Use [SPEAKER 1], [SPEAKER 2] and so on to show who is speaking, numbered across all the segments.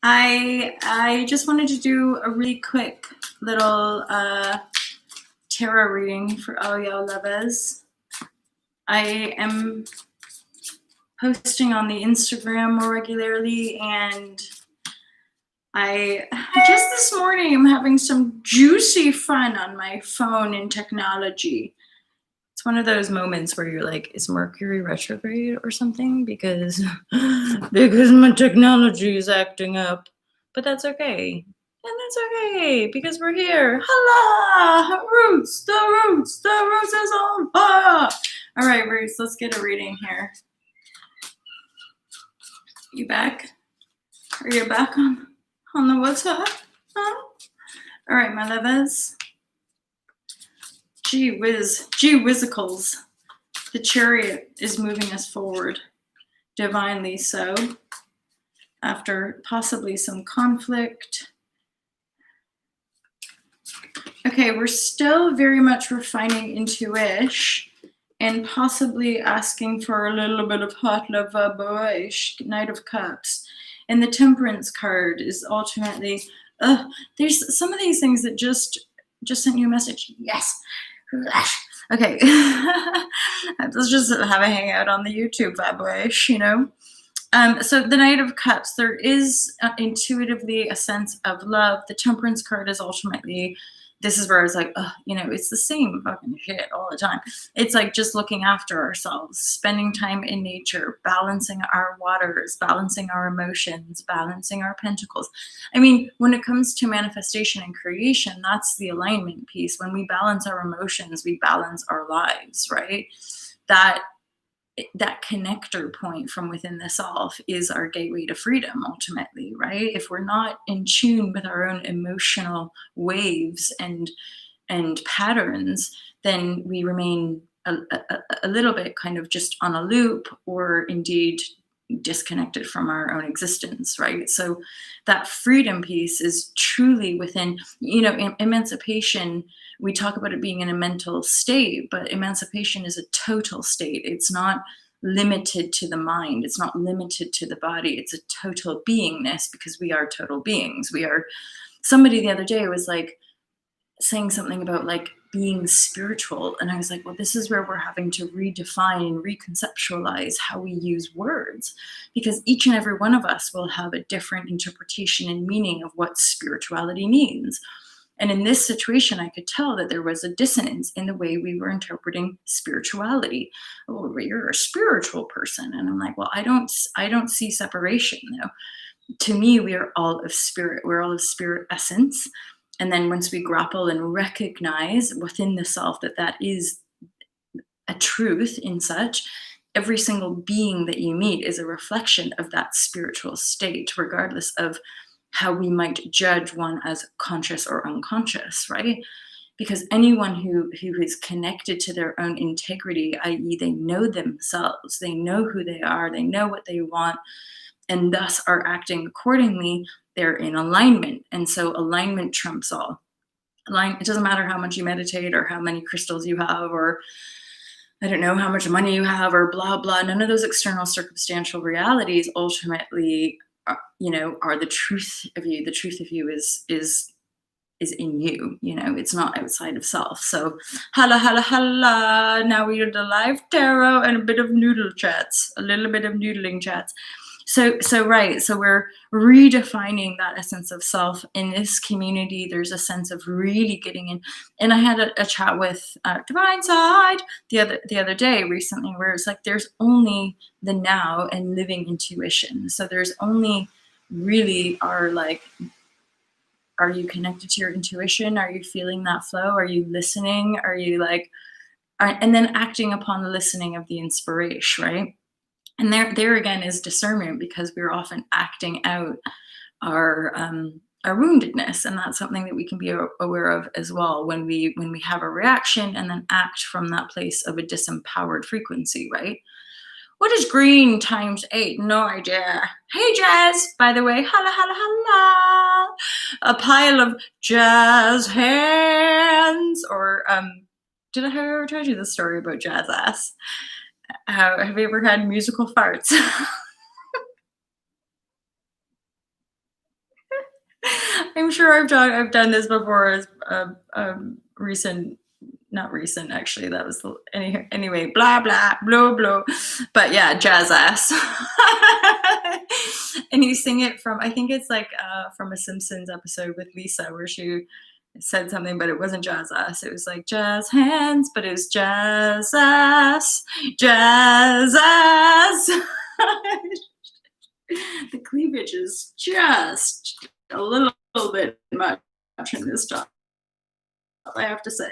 [SPEAKER 1] I just wanted to do a really quick little tarot reading for all y'all lovers. I am posting on the Instagram more regularly, and I just this morning I'm having some juicy fun on my phone in technology. It's one of those moments where you're like, is Mercury retrograde or something? Because my technology is acting up. But that's okay. And that's okay, because we're here. Holla! Roots! The roots! The roots is on fire! All right, Roots, let's get a reading here. You back? Are you back on the WhatsApp? Huh? All right, my lovers. Gee whizzicles. The chariot is moving us forward, divinely so, after possibly some conflict. Okay, we're still very much refining into ish and possibly asking for a little bit of hot love vibrashe, Knight of Cups. And the Temperance card is ultimately, there's some of these things that just sent you a message. Yes. Okay. Let's just have a hangout on the YouTube vibrashe, you know? So the Knight of Cups, there is intuitively a sense of love. The Temperance card is ultimately, this is where I was like, it's the same fucking shit all the time. It's like just looking after ourselves, spending time in nature, balancing our waters, balancing our emotions, balancing our pentacles. I mean, when it comes to manifestation and creation, that's the alignment piece. When we balance our emotions, we balance our lives, right? That connector point from within the self is our gateway to freedom, ultimately, right? If we're not in tune with our own emotional waves and patterns, then we remain a little bit kind of just on a loop, or indeed disconnected from our own existence, right? So that freedom piece is truly within, emancipation. We talk about it being in a mental state, but emancipation is a total state. It's not limited to the mind. It's not limited to the body. It's a total beingness, because we are total beings. Somebody the other day was like saying something about like being spiritual. And I was like, well, this is where we're having to redefine and reconceptualize how we use words, because each and every one of us will have a different interpretation and meaning of what spirituality means. And in this situation, I could tell that there was a dissonance in the way we were interpreting spirituality. Oh, you're a spiritual person. And I'm like, well, I don't see separation though. To me, we are all of spirit. We're all of spirit essence. And then once we grapple and recognize within the self that is a truth in such, every single being that you meet is a reflection of that spiritual state, regardless of how we might judge one as conscious or unconscious, right? Because anyone who is connected to their own integrity, i.e., they know themselves, they know who they are, they know what they want, and thus are acting accordingly, they're in alignment. And so alignment trumps all. It doesn't matter how much you meditate or how many crystals you have, or I don't know how much money you have, or blah, blah. None of those external circumstantial realities ultimately are the truth of you. The truth of you is in you. It's not outside of self. So holla, holla, holla. Now we are the live tarot and a bit of noodle chats, a little bit of noodling chats. So right. So we're redefining that essence of self in this community. There's a sense of really getting in. And I had a chat with Divine Side the other day recently, where it's like, there's only the now and living intuition. So there's only really are you connected to your intuition? Are you feeling that flow? Are you listening? Are you and then acting upon the listening of the inspiration, right? And there again is discernment, because we're often acting out our woundedness, and that's something that we can be aware of as well when we have a reaction and then act from that place of a disempowered frequency, right? What is green times 8? No idea. Hey, Jazz, by the way. Holla, holla, holla. A pile of jazz hands. Or, did I ever tell you the story about jazz ass? Have you ever had musical farts? I'm sure I've done this before as recent, not recent actually. That was anyway. Blah blah blah blah. But yeah, jazz ass. And you sing it from, I think it's like from a Simpsons episode with Lisa where she said something, but it wasn't jazz ass. It was like jazz hands, but it was jazz ass, jazz ass. The cleavage is just a little bit much in this job, I have to say.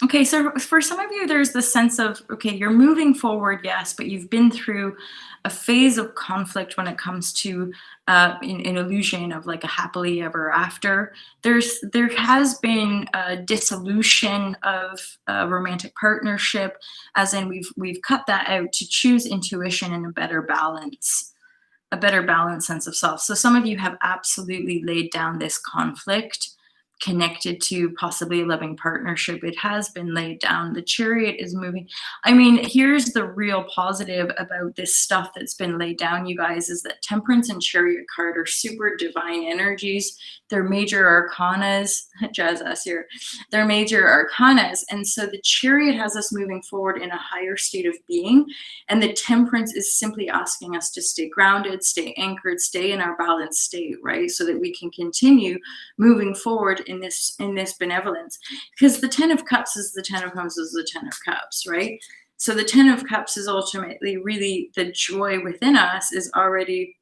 [SPEAKER 1] Okay, so for some of you, there's the sense of, okay, you're moving forward, yes, but you've been through a phase of conflict when it comes to an illusion of like a happily ever after. There has been a dissolution of a romantic partnership, as in we've cut that out to choose intuition and a better balanced sense of self. So some of you have absolutely laid down this conflict connected to possibly a loving partnership. It has been laid down. The chariot is moving. I mean, here's the real positive about this stuff that's been laid down, you guys, is that temperance and chariot card are super divine energies. They're major arcanas. Jazz us here. They're major arcanas. And so the chariot has us moving forward in a higher state of being. And the temperance is simply asking us to stay grounded, stay anchored, stay in our balanced state, right? So that we can continue moving forward in this benevolence. Because the 10 of cups is the 10 of cups is the 10 of cups, right? So the 10 of cups is ultimately really the joy within us is already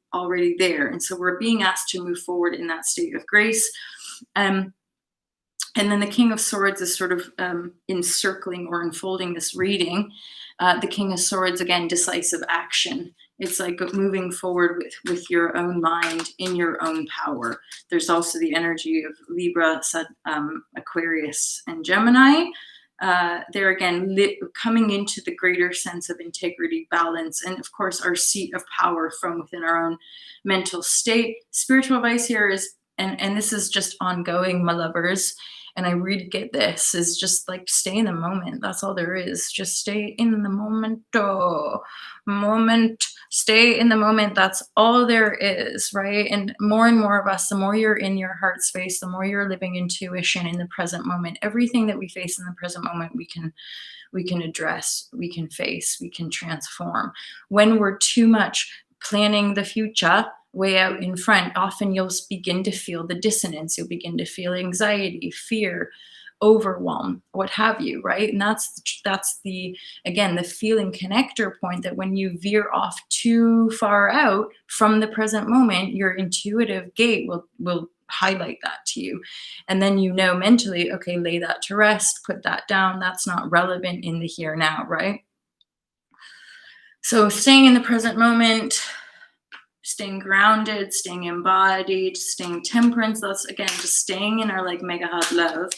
[SPEAKER 1] there. And so we're being asked to move forward in that state of grace. And then the King of Swords is sort of encircling or unfolding this reading. The King of Swords, again, decisive action. It's like moving forward with your own mind in your own power. There's also the energy of Libra, Aquarius, and Gemini. They're again coming into the greater sense of integrity, balance, and of course our seat of power from within our own mental state. Spiritual advice here is, and this is just ongoing, my lovers, and I really get this, is just like stay in the moment. That's all there is. Just stay in the moment. Stay in the moment. That's all there is, right? And more of us, the more you're in your heart space, the more you're living intuition in the present moment. Everything that we face in the present moment, we can address, we can face, we can transform. When we're too much planning the future way out in front, often you'll begin to feel the dissonance. You'll begin to feel anxiety, fear, overwhelm, what have you, right? And that's the, again, the feeling connector point, that when you veer off too far out from the present moment, your intuitive gate will highlight that to you. And then you know mentally, okay, lay that to rest, put that down. That's not relevant in the here now, right? So staying in the present moment, staying grounded, staying embodied, staying temperance. That's again just staying in our like mega hot love,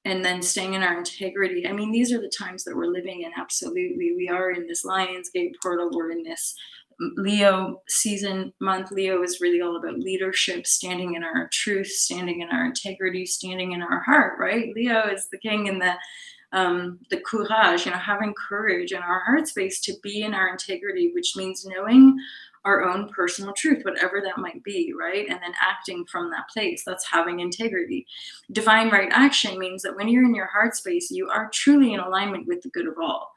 [SPEAKER 1] and then staying in our integrity. I mean, these are the times that we're living in. Absolutely, we are in this Lionsgate portal. We're in this Leo season month. Leo is really all about leadership, standing in our truth, standing in our integrity, standing in our heart. Right? Leo is the king in the courage, having courage in our heart space to be in our integrity, which means knowing our own personal truth, whatever that might be, right? And then acting from that place. That's having integrity. Divine right action means that when you're in your heart space, you are truly in alignment with the good of all,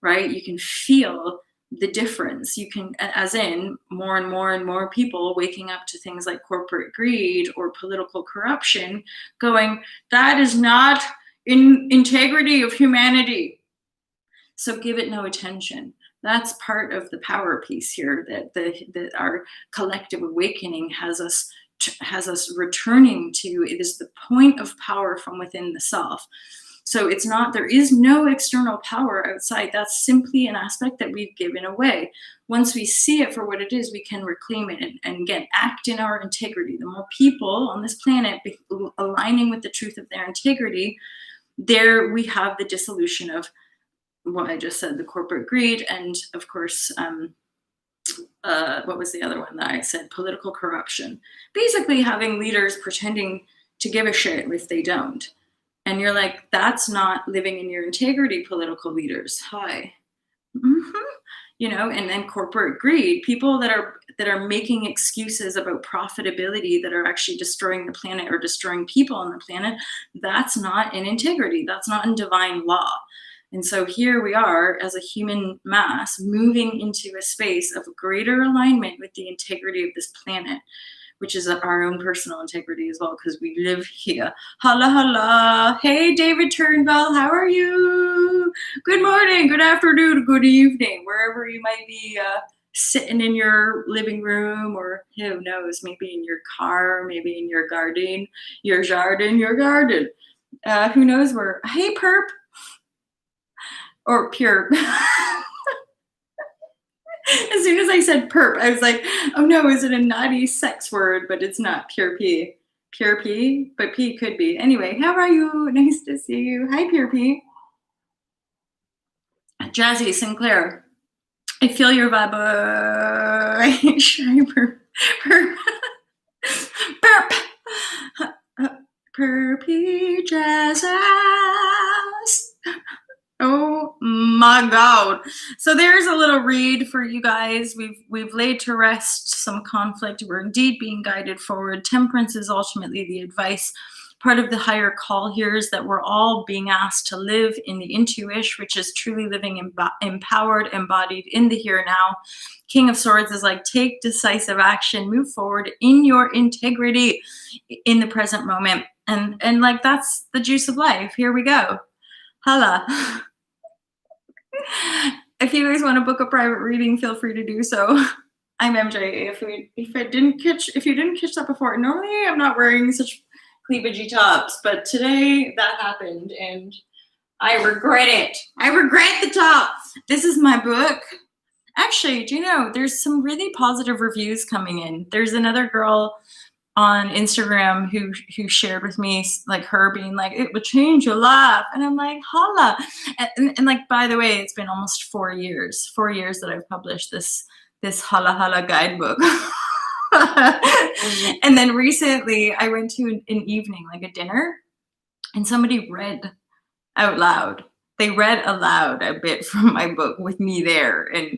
[SPEAKER 1] right? You can feel the difference. You can, as in more and more and more people waking up to things like corporate greed or political corruption, going, that is not in integrity of humanity. So give it no attention. That's part of the power piece here, that our collective awakening has us returning to. It is the point of power from within the self. So it's not, there is no external power outside. That's simply an aspect that we've given away. Once we see it for what it is, we can reclaim it and again, act in our integrity. The more people on this planet aligning with the truth of their integrity, there we have the dissolution of what I just said, the corporate greed, and of course, what was the other one that I said? Political corruption. Basically having leaders pretending to give a shit if they don't. And you're like, that's not living in your integrity, political leaders. Hi. Mhm. And then corporate greed, people that are making excuses about profitability that are actually destroying the planet or destroying people on the planet. That's not in integrity. That's not in divine law. And so here we are as a human mass moving into a space of greater alignment with the integrity of this planet, which is our own personal integrity as well, because we live here. Holla, holla. Hey, David Turnbull, how are you? Good morning, good afternoon, good evening, wherever you might be sitting in your living room, or who knows, maybe in your car, maybe in your garden, your garden. Who knows where? Hey, perp. Or pure. As soon as I said perp, I was like, oh no, is it a naughty sex word? But it's not. Pure P. Pure P, but P could be. Anyway, how are you? Nice to see you. Hi, Pure P. Jazzy Sinclair, I feel your vibration. Perp. Perpy jazz ass. Oh my God. So there's a little read for you guys. We've laid to rest some conflict. We're indeed being guided forward. Temperance is ultimately the advice. Part of the higher call here is that we're all being asked to live in the intuition, which is truly living empowered, embodied in the here and now. King of Swords is like, take decisive action, move forward in your integrity in the present moment. And like, that's the juice of life. Here we go. Holla. If you guys want to book a private reading, feel free to do so. I'm MJ. If you didn't catch that before, normally I'm not wearing such cleavagey tops, but today that happened and I regret it. I regret the top. This is my book. Actually, do you know, there's some really positive reviews coming in. There's another girl on Instagram who shared with me, like, her being like, it would change your life. And I'm like, holla. And like, by the way, it's been almost 4 years that I've published this holla holla guidebook. And then recently I went to an evening, like a dinner, and somebody read out loud. They read aloud a bit from my book with me there. And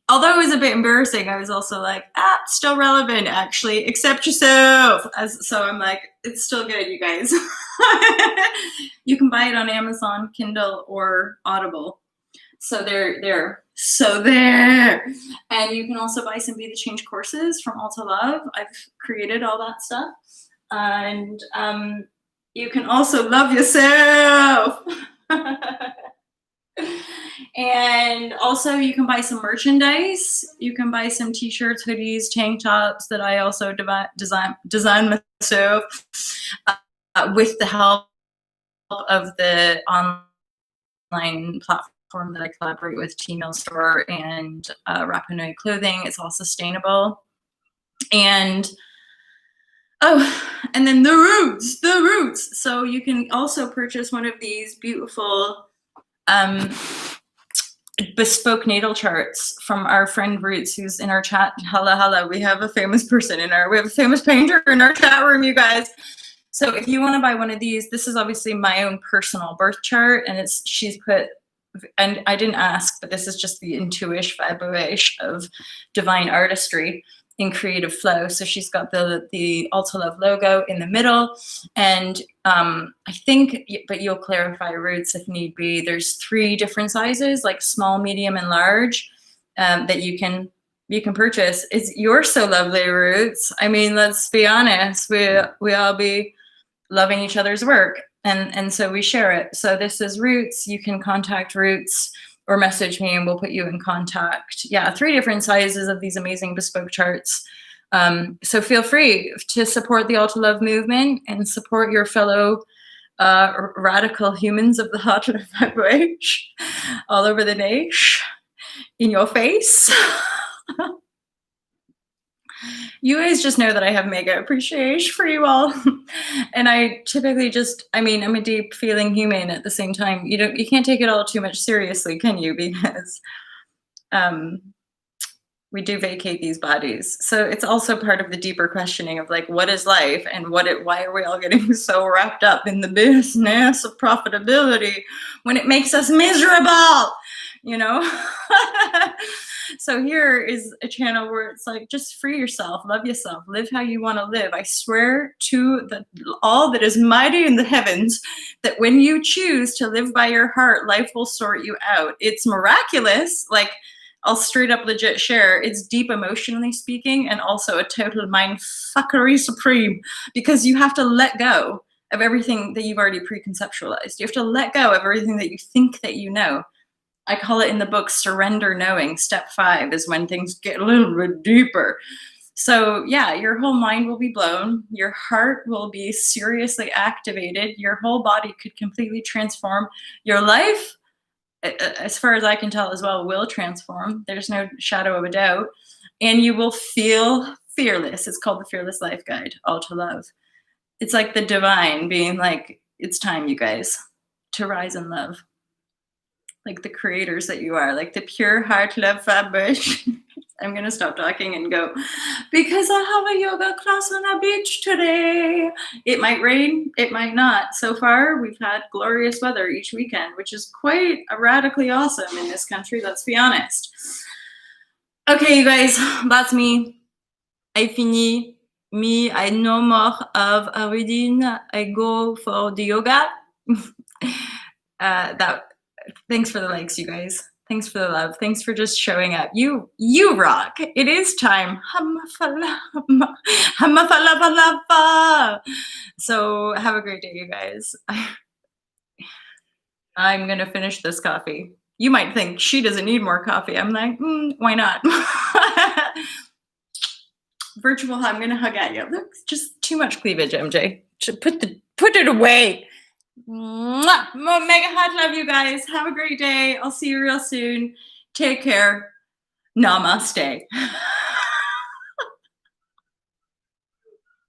[SPEAKER 1] although it was a bit embarrassing, I was also like, still relevant, actually. Accept yourself. So I'm like, it's still good, you guys. You can buy it on Amazon, Kindle, or Audible. So there. And you can also buy some Be the Change courses from All to Love. I've created all that stuff. And you can also love yourself. And also you can buy some merchandise. You can buy some t-shirts, hoodies, tank tops that I also design myself with the help of the online platform that I collaborate with, T-Mail Store and Rapanui Clothing. It's all sustainable. And and then the roots. So you can also purchase one of these beautiful bespoke natal charts from our friend Roots, who's in our chat. Holla. We have a famous painter in our chat room, you guys. So if you want to buy one of these, this is obviously my own personal birth chart, and she's put, and I didn't ask, but this is just the intuition vibration of divine artistry in creative flow. So she's got the All to Love logo in the middle, and I think, but you'll clarify, Roots, if need be, there's 3 different sizes, like small, medium, and large, that you can purchase. You're so lovely, Roots. I mean, let's be honest, we all be loving each other's work, and so we share it. So this is Roots. You can contact Roots or message me and we'll put you in contact. Yeah, 3 different sizes of these amazing bespoke charts. So feel free to support the All to Love movement and support your fellow radical humans of the heart of vibration all over the nation, in your face. You guys just know that I have mega appreciation for you all. And I typically I'm a deep feeling human at the same time. You can't take it all too much seriously, can you? Because We do vacate these bodies. So it's also part of the deeper questioning of like, what is life and why are we all getting so wrapped up in the business of profitability when it makes us miserable, you know? So here is a channel where it's like, just free yourself, love yourself, live how you want to live. I swear to all that is mighty in the heavens that when you choose to live by your heart, life will sort you out. It's miraculous. Like, I'll straight up legit share, it's deep emotionally speaking and also a total mind fuckery supreme, because you have to let go of everything that you've already preconceptualized. You have to let go of everything that you think that you know. I call it in the book surrender knowing. Step 5 is when things get a little bit deeper. So yeah, your whole mind will be blown. Your heart will be seriously activated. Your whole body could completely transform. Your life, as far as I can tell as well, will transform. There's no shadow of a doubt. And you will feel fearless. It's called the Fearless Life Guide, All to Love. It's like the divine being like, it's time, you guys, to rise in love. Like the creators that you are, like the pure heart love vibration. I'm going to stop talking and go, because I have a yoga class on a beach today. It might rain, it might not. So far, we've had glorious weather each weekend, which is quite radically awesome in this country, let's be honest. Okay, you guys, that's me. I fini. Me, I no more of a reading. I go for the yoga. Thanks for the likes, you guys. Thanks for the love. Thanks for just showing up. You rock. It is time. So have a great day, you guys. I'm going to finish this coffee. You might think she doesn't need more coffee. I'm like, why not? Virtual hug. I'm going to hug at you. Look, just too much cleavage, MJ. Put it away. Mwah! Mega hot love, you guys. Have a great day. I'll see you real soon. Take care. Namaste.